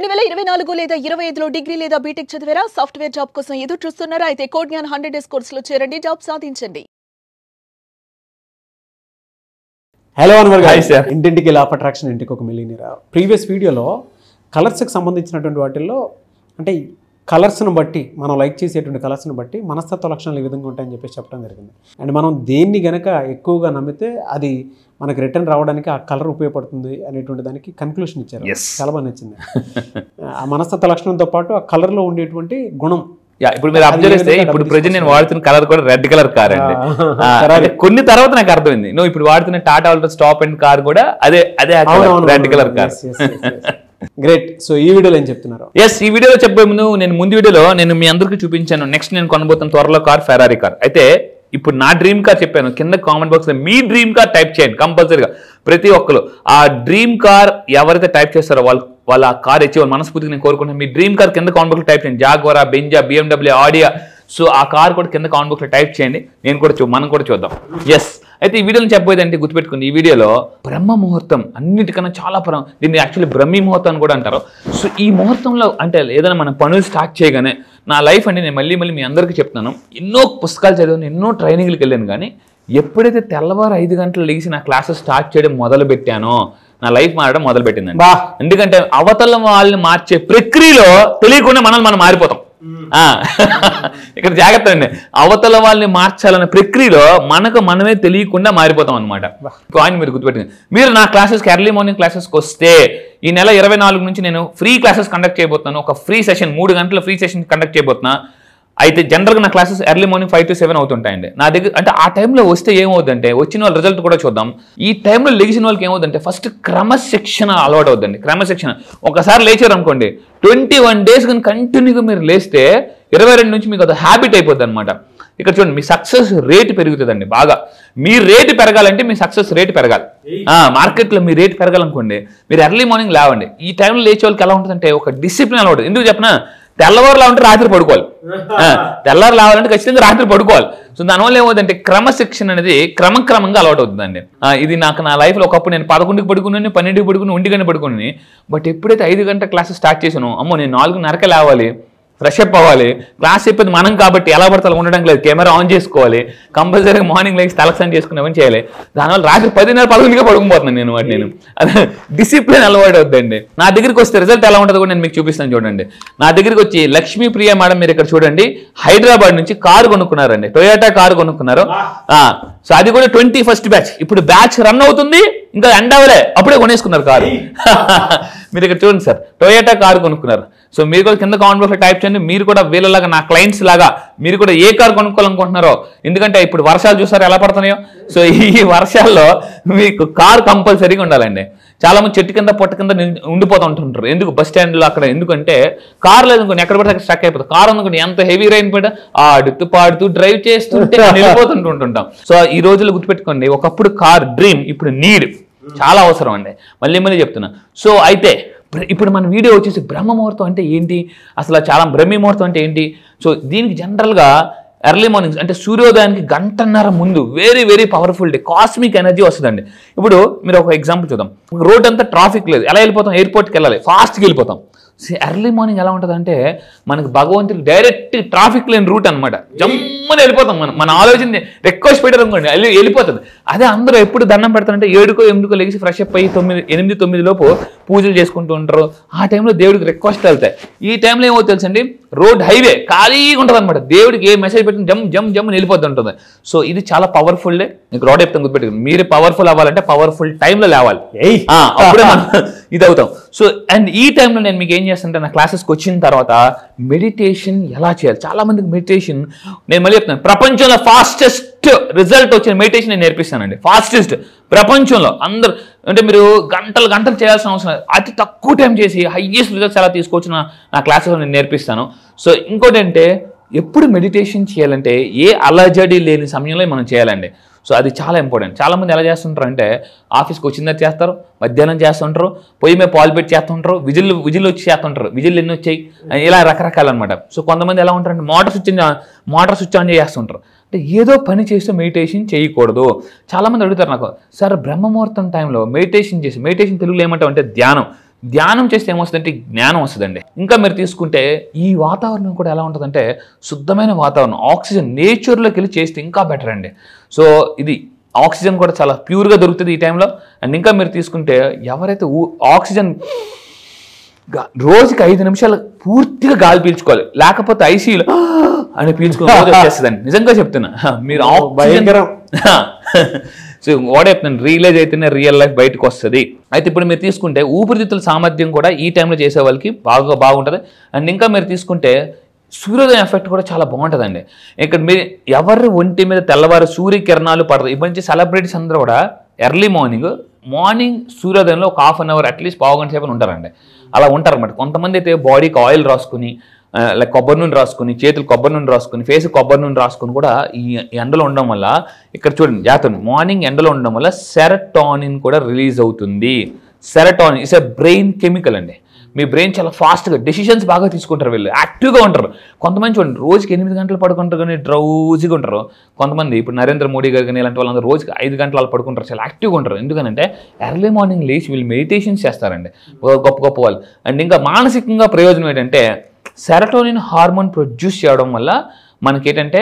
2024 లేదా 25లో డిగ్రీ లేదా బీటెక్ చదివారా? సాఫ్ట్వేర్ జాబ్ కోసం ఎదురు చూస్తున్నారా? అయితే కోడ్ జ్ఞాన్ 100 డేస్ కోర్సులో చేరండి, జాబ్ సాధించండి. హలో అన్వర్ గారు, ఇంటింటికి లా ఆఫ్ అట్రాక్షన్, ఇంటికి ఒక మిలియనీర్. ప్రీవియస్ వీడియోలో కలర్స్కి సంబంధించినటువంటి వాటిల్లో అంటే కలర్స్ను బట్టి మనం లైక్ చేసేటువంటి కలర్స్ని బట్టి మనస్తత్వ లక్షణాలు ఈ విధంగా ఉంటాయని చెప్పేసి చెప్పడం జరిగింది. అండ్ మనం దేన్ని గనక ఎక్కువగా నమ్మితే అది మనకి రిటర్న్ రావడానికి ఆ కలర్ ఉపయోగపడుతుంది అనేటువంటి దానికి కన్క్లూషన్ ఇచ్చారు. చాలా బాగా నచ్చింది. ఆ మనస్తత్వ లక్షణంతో పాటు ఆ కలర్లో ఉండేటువంటి గుణం. ఇప్పుడు మీరు అబ్జర్వ్ చేస్తే ఇప్పుడు ప్రజెంట్ నేను వాడుతున్న కలర్ కూడా రెడ్ కలర్ కార్ అండి. కొన్ని తర్వాత నాకు అర్థమైంది, నువ్వు ఇప్పుడు వాడుతున్న Tata Alto stop and car కూడా అదే red colour car. Great. So ఈ వీడియోలో ఏం చెప్తున్నారు? ఈ వీడియోలో చెప్పే ముందు వీడియోలో నేను మీ అందరికీ చూపించాను నెక్స్ట్ నేను కొనబోతున్న త్వరలో కార్ ఫెరారీ కార్. అయితే ఇప్పుడు నా డ్రీమ్ కార్ చెప్పాను, కింద కామెంట్ బాక్స్ లో మీ డ్రీమ్ కార్ టైప్ చేయండి కంపల్సరీగా. ప్రతి ఒక్కరు ఆ డ్రీమ్ కార్ ఎవరైతే టైప్ చేస్తారో వాళ్ళ ఆ కార్ ఇచ్చి వాళ్ళు మనస్ఫూర్తిగా నేను కోరుకుంటున్నాను. మీ డ్రీమ్ కార్ కింద కామెంట్ బాక్స్ లో టైప్ చేయండి. జాగ్వారా, బెంజా, BMW, ఆడియా. సో ఆ కార్ కూడా కింద కామెంట్ బాక్స్ లో టైప్ చేయండి, మనం కూడా చూద్దాం. అయితే ఈ వీడియోలో చెప్పబోయేదంటే గుర్తుపెట్టుకుంది, ఈ వీడియోలో బ్రహ్మ ముహూర్తం అన్నిటికన్నా చాలా దీన్ని యాక్చువల్లీ బ్రహ్మీ ముహూర్తం అని కూడా అంటారు. సో ఈ ముహూర్తంలో అంటే ఏదైనా మనం పనులు స్టార్ట్ చేయగానే నా లైఫ్ అండి, నేను మళ్ళీ మీ అందరికీ చెప్తున్నాను, ఎన్నో పుస్తకాలు చదివాను, ఎన్నో ట్రైనింగ్లకు వెళ్ళాను, కానీ ఎప్పుడైతే తెల్లవారు 5 గంటలు లేచి నా క్లాసెస్ స్టార్ట్ చేయడం మొదలు పెట్టానో నా లైఫ్ మారడం మొదలు పెట్టిందండి. ఎందుకంటే అవతల వాళ్ళని మార్చే ప్రక్రియలో తెలియకుండా మనం మారిపోతాం. ఇక్కడ జాగ్రత్త అండి, అవతల వాళ్ళని మార్చాలనే ప్రక్రియలో మనమే తెలియకుండా మారిపోతాం అనమాట. పాయింట్ మీరు గుర్తుపెట్టింది. మీరు నా క్లాసెస్కి ఎర్లీ మార్నింగ్ క్లాసెస్కి వస్తే ఈ నెల 24 నుంచి నేను ఫ్రీ క్లాసెస్ కండక్ట్ చేయబోతున్నాను. ఒక ఫ్రీ సెషన్ 3 గంటల ఫ్రీ సెషన్ కండక్ట్ చేయబోతున్నా. అయితే జనరల్గా నా క్లాసెస్ ఎర్లీ మార్నింగ్ 5 to 7 అవుతుంటాయండి. నా దగ్గర అంటే ఆ టైంలో వస్తే ఏమవుతుందంటే, వచ్చిన వాళ్ళ రిజల్ట్ కూడా చూద్దాం. ఈ టైంలో లేచిన వాళ్ళకి ఏమవుతుందంటే ఫస్ట్ క్రమశిక్షణ అలవాటు అవుతుందండి. క్రమశిక్షణ ఒకసారి లేచారు అనుకోండి, 21 days కానీ కంటిన్యూగా మీరు లేస్తే 22 నుంచి మీకు అది హ్యాబిట్ అయిపోద్ది అనమాట. ఇక్కడ చూడండి, మీ సక్సెస్ రేట్ పెరుగుతుందండి. బాగా మీ రేటు పెరగాలంటే మీ సక్సెస్ రేట్ పెరగాలి. మార్కెట్లో మీ రేట్ పెరగాలనుకోండి, మీరు ఎర్లీ మార్నింగ్ లేవండి. ఈ టైంలో లేచే వాళ్ళకి ఎలా ఉంటుందంటే ఒక డిసిప్లిన్ అలవాటు. ఎందుకు చెప్పినా, తెల్లవారులా ఉంటే రాత్రి పడుకోవాలి, తెల్లవారు లేవాలంటే ఖచ్చితంగా రాత్రి పడుకోవాలి. సో దానివల్ల ఏమవుతుందంటే క్రమశిక్షణ అనేది క్రమంగా అలవాటు అవుతుందండి. ఇది నాకు నా లైఫ్లో ఒకప్పుడు నేను 11కి పడుకున్నాను, 12కి పడుకుని, 1 గంటకి పడుకుని. బట్ ఎప్పుడైతే 5 గంటల క్లాసెస్ స్టార్ట్ చేసానో, అమ్మో నేను 4:30కే లేవాలి, ఫ్రెష్ అప్ అవ్వాలి, క్లాస్ చెప్పేది మనం కాబట్టి ఎలా పడితే అలా ఉండడం లేదు, కెమెరా ఆన్ చేసుకోవాలి, కంపల్సరీగా మార్నింగ్ లేచి తలక్సన్ చేసుకుని ఏమని చేయాలి. దానివల్ల రాత్రి 10:30, 11కే పడుకుపోతున్నాను నేను. అదే డిసిప్లిన్ అలవాటు అవుతుందండి. నా దగ్గరికి వస్తే రిజల్ట్ ఎలా ఉంటుందో కూడా నేను మీకు చూపిస్తాను చూడండి. నా దగ్గరికి వచ్చి లక్ష్మీప్రియ మేడం, మీరు ఇక్కడ చూడండి, హైదరాబాద్ నుంచి కారు కొనుక్కున్నారండి, టొయోటా కారు కొనుక్కున్నారు. సో అది కూడా 21st బ్యాచ్. ఇప్పుడు బ్యాచ్ రన్ అవుతుంది, ఇంకా ఎండ్ అవ్వలే, అప్పుడే కొనేసుకున్నారు కారు. మీరు ఇక్కడ చూడండి సార్, టొయోటా కారు కొనుక్కున్నారు. సో మీరు కూడా కింద కామెంట్ బాక్స్లో టైప్ చేయండి, మీరు కూడా వీళ్ళలాగా నా క్లయింట్స్ లాగా మీరు కూడా ఏ కారు కొనుక్కోవాలనుకుంటున్నారో. ఎందుకంటే ఇప్పుడు వర్షాలు చూసారు ఎలా పడుతున్నాయో. సో ఈ వర్షాల్లో మీకు కారు కంపల్సరీగా ఉండాలండి. చాలా మంది చెట్టు కింద పొట్ట కింద ఉండిపోతూ ఉంటుంటారు. ఎందుకు? బస్ స్టాండ్లో అక్కడ. ఎందుకంటే కారు లేదు అనుకోండి, ఎక్కడ పడితే అక్కడ స్టక్ అయిపోతుంది. కారు అనుకోండి, ఎంత హెవీ రైన్ పడ్డా ఆడుతూ పాడుతూ డ్రైవ్ చేస్తుంటే వెళ్ళిపోతుంటుంటాం. సో ఈ రోజుల్లో గుర్తుపెట్టుకోండి, ఒకప్పుడు కార్ డ్రీమ్, ఇప్పుడు నీడ్ చాలా అవసరం అండి. మళ్ళీ చెప్తున్నా. సో అయితే ఇప్పుడు మన వీడియో వచ్చేసి బ్రహ్మ ముహూర్తం అంటే ఏంటి, అసలు చాలా బ్రహ్మీ ముహూర్తం అంటే ఏంటి. సో దీనికి జనరల్గా ఎర్లీ మార్నింగ్ అంటే సూర్యోదయానికి 1.5 ముందు very powerful day, cosmic energy వస్తుందండి. ఇప్పుడు మీరు ఒక ఎగ్జాంపుల్ చూద్దాం. రోడ్ అంతా ట్రాఫిక్ లేదు, ఎలా వెళ్ళిపోతాం? ఎయిర్పోర్ట్కి వెళ్ళాలి, ఫాస్ట్గా వెళ్ళిపోతాం. ఎర్లీ మార్నింగ్ ఎలా ఉంటుంది అంటే మనకి భగవంతుడికి డైరెక్ట్ ట్రాఫిక్ లేని రూట్ అనమాట. జమ్మని వెళ్ళిపోతాం. మన ఆలోచన రిక్వెస్ట్ పెట్టారు అనుకోండి, వెళ్ళిపోతుంది. అదే అందరూ ఎప్పుడు దండం పెడతారంటే 7కో 8కో లేచి ఫ్రెష్ అప్ అయ్యి 8, 9 లోపు పూజలు చేసుకుంటూ ఉంటారు. ఆ టైంలో దేవుడికి రిక్వెస్ట్ వెళ్తాయి. ఈ టైంలో ఏమో తెలుసండి, రోడ్ హైవే ఖాళీగా ఉంటుంది అనమాట. దేవుడికి ఏ మెసేజ్ పెట్టిన జమ్ వెళ్ళిపోతూ ఉంటుంది. సో ఇది చాలా పవర్ఫుల్ డే. మీకు రోడ్ చెప్తాను, గుర్తుపెట్టుకుని. మీరు పవర్ఫుల్ అవ్వాలంటే పవర్ఫుల్ టైంలో లేవాలి, అప్పుడే మనం ఇది అవుతాం. సో అండ్ ఈ టైంలో నేను మీకు ఏం చేస్తానంటే, నా క్లాసెస్కి వచ్చిన తర్వాత మెడిటేషన్ ఎలా చేయాలి. చాలా మందికి మెడిటేషన్, నేను మళ్ళీ చెప్తాను, ప్రపంచంలో ఫాస్టెస్ట్ రిజల్ట్ వచ్చిన మెడిటేషన్ నేను నేర్పిస్తానండి. ఫాస్టెస్ట్ ప్రపంచంలో అందరు అంటే మీరు గంటలు చేయాల్సిన అవసరం లేదు. అతి తక్కువ టైం చేసి హైయెస్ట్ రిజల్ట్స్ ఎలా తీసుకోవచ్చు నా క్లాసెస్లో నేను నేర్పిస్తాను. సో ఇంకోటి అంటే, ఎప్పుడు మెడిటేషన్ చేయాలంటే ఏ అలజడి లేని సమయంలో మనం చేయాలండి. సో అది చాలా ఇంపార్టెంట్. చాలామంది ఎలా చేస్తుంటారు అంటే, ఆఫీస్కి వచ్చిందా చేస్తారు, మధ్యాహ్నం చేస్తుంటారు, పొయ్యి మీద పాలు పెట్టి చేస్తుంటారు, విజిల్ వచ్చి చేస్తుంటారు, విజిల్ ఎన్ని వచ్చాయి, ఇలా రకరకాలు అనమాట. సో కొంతమంది ఎలా ఉంటారంటే మోటార్ స్విచ్ ఆన్ చేస్తుంటారు. అంటే ఏదో పని చేస్తే మెడిటేషన్ చేయకూడదు. చాలామంది అడుగుతారు నాకు, సార్ బ్రహ్మముహూర్తం టైంలో మెడిటేషన్ తెలుగులో ఏమంటాం అంటే ధ్యానం. ధ్యానం చేస్తే ఏమొస్తుందంటే జ్ఞానం వస్తుందండి. ఇంకా మీరు తీసుకుంటే ఈ వాతావరణం కూడా ఎలా ఉంటుందంటే శుద్ధమైన వాతావరణం, ఆక్సిజన్ నేచర్లోకి వెళ్ళి చేస్తే ఇంకా బెటర్ అండి. సో ఇది ఆక్సిజన్ కూడా చాలా ప్యూర్గా దొరుకుతుంది ఈ టైంలో. అండ్ ఇంకా మీరు తీసుకుంటే ఎవరైతే ఆక్సిజన్ రోజుకి 5 నిమిషాలు పూర్తిగా గాలి పీల్చుకోవాలి, లేకపోతే ఐసీయూలో అని పీల్చుకుని వచ్చేస్తుందండి. నిజంగా చెప్తున్నా, మీరు భయంకరం. సో వాడే చెప్తున్నాను, రియలైజ్ అయితేనే రియల్ లైఫ్ బయటకు వస్తుంది. అయితే ఇప్పుడు మీరు తీసుకుంటే ఊపిరితిత్తుల సామర్థ్యం కూడా ఈ టైంలో చేసే వాళ్ళకి బాగుంటుంది. అండ్ ఇంకా మీరు తీసుకుంటే సూర్యోదయం ఎఫెక్ట్ కూడా చాలా బాగుంటుందండి. ఇక్కడ మీరు ఎవరి ఒంటి మీద తెల్లవారు సూర్యకిరణాలు పడతాయి. ఈ మంచి సెలబ్రిటీస్ అందరూ కూడా ఎర్లీ మార్నింగ్ సూర్యోదయంలో ఒక ½ అన్ అవర్ అట్లీస్ట్ పావు గంట సేపు ఉంటారండి. అలా ఉంటారు అన్నమాట. కొంతమంది అయితే బాడీకి ఆయిల్ రాసుకుని, లైక్ కొబ్బరి నూనె రాసుకుని, చేతులు కొబ్బరి నూనె రాసుకుని, ఫేస్ కొబ్బరి నూనె రాసుకుని కూడా ఈ ఎండలో ఉండడం వల్ల, ఇక్కడ చూడండి జాగ్రత్త, మార్నింగ్ ఎండలో ఉండడం వల్ల సెరటోనిన్ కూడా రిలీజ్ అవుతుంది. Serotonin is a brain chemical అండి. మీ బ్రెయిన్ చాలా ఫాస్ట్గా డెసిషన్స్ బాగా తీసుకుంటారు, వీళ్ళు యాక్టివ్గా ఉంటారు. కొంతమంది చూడండి రోజుకి 8 గంటలు పడుకుంటారు కానీ డ్రౌజీగా ఉంటారు. కొంతమంది ఇప్పుడు నరేంద్ర మోడీ గారు కానీ ఇలాంటి వాళ్ళందరూ రోజుకి 5 గంటలు అలా పడుకుంటారు, చాలా యాక్టివ్గా ఉంటారు. ఎందుకంటే ఎర్లీ మార్నింగ్ లేచి వీళ్ళు మెడిటేషన్స్ చేస్తారండి, గొప్ప వాళ్ళు. అండ్ ఇంకా మానసికంగా ప్రయోజనం ఏంటంటే సెరటోనిన్ హార్మోన్ ప్రొడ్యూస్ చేయడం వల్ల మనకి ఏంటంటే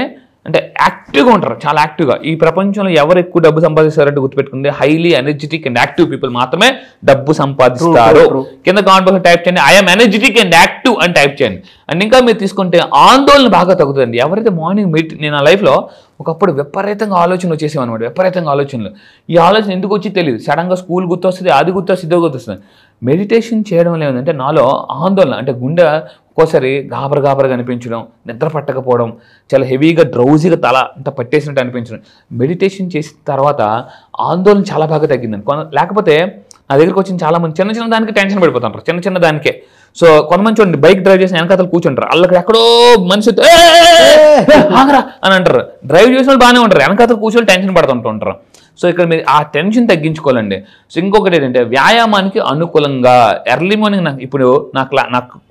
యాక్టివ్గా ఉంటారు, చాలా యాక్టివ్గా. ఈ ప్రపంచంలో ఎవరు ఎక్కువ డబ్బు సంపాదిస్తారంటే గుర్తుపెట్టుకుంది, highly energetic and active people మాత్రమే డబ్బు సంపాదిస్తారు. కింద కామెంట్ బాక్స్ టైప్ చేయండి, ఐఎమ్ ఎనర్జెటిక్ అండ్ యాక్టివ్ అని టైప్ చేయండి. అండ్ ఇంకా మీరు తీసుకుంటే ఆందోళన బాగా తగ్గుతుందండి. ఎవరైతే మార్నింగ్ నేను నా లైఫ్లో ఒకప్పుడు విపరీతంగా ఆలోచనలు వచ్చేసేవన్నమాట, విపరీతంగా ఆలోచనలు. ఈ ఆలోచన ఎందుకు వచ్చి తెలియదు, సడన్గా స్కూల్ గుర్తొస్తుంది, అది గుర్తొస్తుంది, ఇదో గుర్తొస్తుంది. మెడిటేషన్ చేయడం లేదంటే నాలో ఆందోళన, అంటే గుండె ఒక్కోసారి గాబరగా అనిపించడం, నిద్ర పట్టకపోవడం, చాలా హెవీగా డ్రౌజీగా తల అంతా పట్టేసినట్టు అనిపించడం. మెడిటేషన్ చేసిన తర్వాత ఆందోళన చాలా బాగా తగ్గిందండి. లేకపోతే నా దగ్గరికి వచ్చిన చాలా మంది చిన్న దానికి టెన్షన్ పడిపోతుంటారు, చిన్న దానికే. సో కొంతమంది చూడండి బైక్ డ్రైవ్ చేసిన వెనకాతలు కూర్చుంటారు, వాళ్ళకి ఎక్కడో మనిషి ఆగరా అని అంటారు. డ్రైవ్ చేసిన వాళ్ళు బాగానే ఉంటారు, వెనకాతలు కూర్చొని టెన్షన్ పడుతుంటారు. సో ఇక్కడ మీరు ఆ టెన్షన్ తగ్గించుకోవాలండి. సో ఇంకొకటి ఏంటంటే వ్యాయామానికి అనుకూలంగా ఎర్లీ మార్నింగ్ నా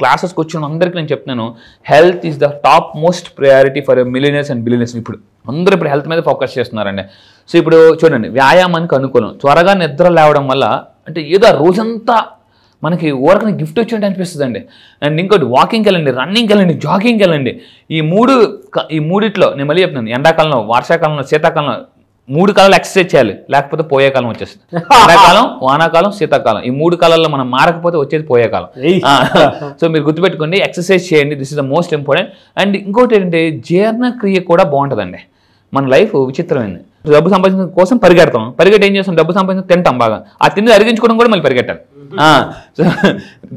క్లాసెస్కి వచ్చిన అందరికీ నేను చెప్తున్నాను, health is the top most priority for millionaires and billionaires. ఇప్పుడు అందరూ ఇప్పుడు హెల్త్ మీద ఫోకస్ చేస్తున్నారండి. సో ఇప్పుడు చూడండి వ్యాయామానికి అనుకూలం, త్వరగా నిద్ర లేవడం వల్ల అంటే ఏదో రోజంతా మనకి ఊరకని గిఫ్ట్ వచ్చినట్టు అనిపిస్తుంది అండి. అండ్ ఇంకోటి వాకింగ్కి వెళ్ళండి, రన్నింగ్కి వెళ్ళండి, జాగింగ్కి వెళ్ళండి. ఈ మూడిట్లో నేను మళ్ళీ చెప్తున్నాను, ఎండాకాలంలో, వర్షాకాలంలో, శీతాకాలంలో 3 కాలాలు ఎక్సర్సైజ్ చేయాలి, లేకపోతే పోయే కాలం వచ్చేస్తుంది. ఎండాకాలం, వానాకాలం, శీతాకాలం, ఈ 3 కాలాల్లో మనం మారకపోతే వచ్చేది పోయే కాలం. సో మీరు గుర్తుపెట్టుకోండి, ఎక్సర్సైజ్ చేయండి, this is the most important. And ఇంకోటి ఏంటంటే జీర్ణక్రియ కూడా బాగుంటుందండి. మన లైఫ్ విచిత్రమైంది. డబ్బు సంపాదించడం కోసం పరిగెట్టి ఏం చేస్తాం, డబ్బు సంపాదించడం తింటాం బాగా, ఆ తిండి అరిగించుకోవడం కూడా మళ్ళీ పరిగెట్టాలి. సో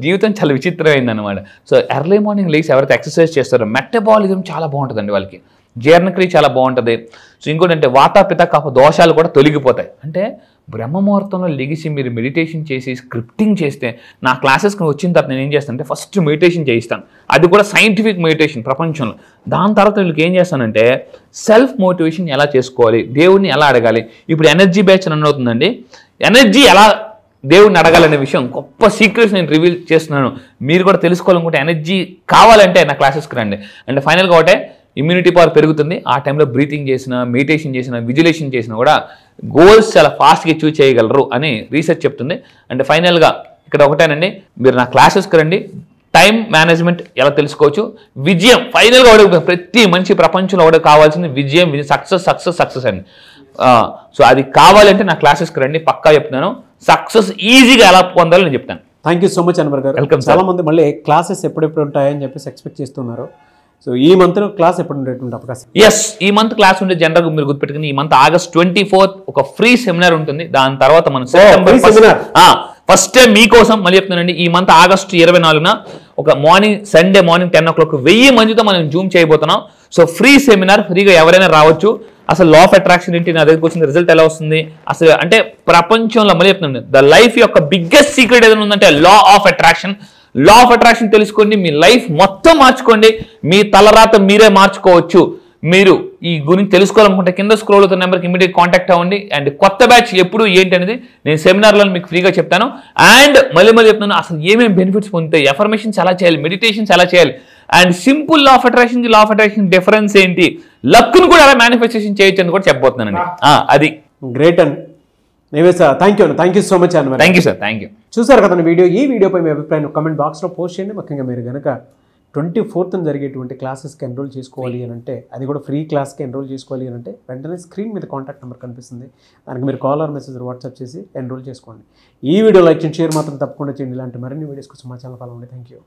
జీవితం చాలా విచిత్రమైంది అనమాట. సో ఎర్లీ మార్నింగ్ లేచి ఎవరైతే ఎక్సర్సైజ్ చేస్తారో మెటబాలిజం చాలా బాగుంటుందండి వాళ్ళకి, జీర్ణక్రియ చాలా బాగుంటుంది. సో ఇంకోటి అంటే వాతాపిత కఫ దోషాలు కూడా తొలగిపోతాయి. అంటే బ్రహ్మముహూర్తంలో లెగిసి మీరు మెడిటేషన్ చేసి స్క్రిప్టింగ్ చేస్తే, నా క్లాసెస్కి వచ్చిన తర్వాత నేను ఏం చేస్తానంటే ఫస్ట్ మెడిటేషన్ చేయిస్తాను, అది కూడా సైంటిఫిక్ మెడిటేషన్ ప్రపంచంలో. దాని తర్వాత వీళ్ళకి ఏం చేస్తానంటే సెల్ఫ్ మోటివేషన్ ఎలా చేసుకోవాలి, దేవుడిని ఎలా అడగాలి. ఇప్పుడు ఎనర్జీ బ్యాచ్ రన్ అవుతుందండి, ఎనర్జీ ఎలా దేవుడిని అడగాలనే విషయం గొప్ప సీక్రెట్స్ నేను రివీల్ చేస్తున్నాను. మీరు కూడా తెలుసుకోవాలనుకుంటే ఎనర్జీ కావాలంటే నా క్లాసెస్కి రండి. అండ్ ఫైనల్గా ఒకటే, ఇమ్యూనిటీ పవర్ పెరుగుతుంది. ఆ టైంలో బ్రీతింగ్ చేసిన, మెడిటేషన్ చేసిన, విజులేషన్ చేసినా కూడా గోల్స్ చాలా ఫాస్ట్గా అచీవ్ చేయగలరు అని రీసెర్చ్ చెప్తుంది. అండ్ ఫైనల్గా ఇక్కడ ఒకటేనండి, మీరు నా క్లాసెస్కి రండి, టైం మేనేజ్మెంట్ ఎలా తెలుసుకోవచ్చు, విజయం ఫైనల్గా ఒకటి, ప్రతి మనిషి ప్రపంచంలో ఒకటి కావాల్సింది విజయం, సక్సెస్ అండి. సో అది కావాలంటే నా క్లాసెస్కి రండి, పక్కా చెప్తున్నాను. సక్సెస్ ఈజీగా ఎలా పొందాలో నేను చెప్తాను. Thank you so much Anwar గారు. వెల్కమ్. చాలా మంది మళ్ళీ క్లాసెస్ ఎప్పుడెప్పుడు ఉంటాయని చెప్పేసి ఎక్స్పెక్ట్ చేస్తున్నారు. సో ఈ మంత్ క్లాస్ ఎప్పుడు ఉండేటువంటి అవకాశం? ఎస్, ఈ మంత్ క్లాస్ ఉండే జనరల్గా మీరు గుర్తుపెట్టుకుని, ఈ మంత్ August 24th ఒక ఫ్రీ సెమినార్ ఉంటుంది. దాని తర్వాత మనం ఫస్ట్ టైం మీకోసం మళ్ళీ చెప్తున్నానండి, ఈ మంత్ August 24న ఒక సండే మార్నింగ్ 10 o'clock 1000 మందితో మనం జూమ్ చేయబోతున్నాం. సో ఫ్రీ సెమినార్, ఫ్రీగా ఎవరైనా రావచ్చు. అసలు లా ఆఫ్ అట్రాక్షన్ ఏంటి, నా దగ్గరికి వచ్చిన రిజల్ట్ ఎలా వస్తుంది, అసలు అంటే ప్రపంచంలో మళ్ళీ చెప్తున్నాను, ద లైఫ్ యొక్క బిగ్గెస్ట్ సీక్రెట్ ఏదైనా ఉందంటే లా of attraction. Law of attraction తెలుసుకోండి, మీ లైఫ్ మొత్తం మార్చుకోండి, మీ తలరాత మీరే మార్చుకోవచ్చు. మీరు ఈ గురించి తెలుసుకోవాలనుకుంటే కింద స్క్రోల్ అవుతున్న నెంబర్కి ఇమీడియట్ కాంటాక్ట్ అవ్వండి. అండ్ కొత్త బ్యాచ్ ఎప్పుడు ఏంటి అనేది నేను సెమినార్లో మీకు ఫ్రీగా చెప్తాను. అండ్ మళ్ళీ చెప్తున్నాను, అసలు ఏమేమి బెనిఫిట్స్ పొందుతాయి, ఎఫర్మేషన్స్ ఎలా చేయాలి, మెడిటేషన్స్ ఎలా చేయాలి, అండ్ సింపుల్ లా ఆఫ్ అట్రాక్షన్కి లా ఆఫ్ అట్రాక్షన్ డిఫరెన్స్ ఏంటి, లక్ను కూడా ఎలా మేనిఫెస్టేషన్ చేయొచ్చు అని కూడా చెప్పబోతున్నానండి. అది గ్రేట్ అండి. నేవే sir thank you so much Anwar. Thank you sir, thank you. చూసారు కదా ఈ వీడియోపై మీ అభిప్రాయం కామెంట్ బాక్స్లో పోస్ట్ చేయండి. ముఖ్యంగా మీరు కనుక 24th జరిగేటువంటి క్లాసెస్కి ఎన్రోల్ చేసుకోవాలి అని అంటే, అది కూడా ఫ్రీ క్లాస్కి ఎన్రోల్ చేసుకోవాలి అని అంటే వెంటనే స్క్రీన్ మీద కాంటాక్ట్ నెంబర్ కనిపిస్తుంది, దానికి మీరు కాల్ ఆర్ మెసేజ్ వాట్సాప్ చేసి ఎన్రోల్ చేసుకోండి. ఈ వీడియో లైక్ చేయండి, షేర్ మాత్రం తప్పకుండా చేయండి. ఇలాంటి మరిన్ని వీడియోస్ కోసం మా ఛానల్ ఫాలో అవ్వండి. Thank you.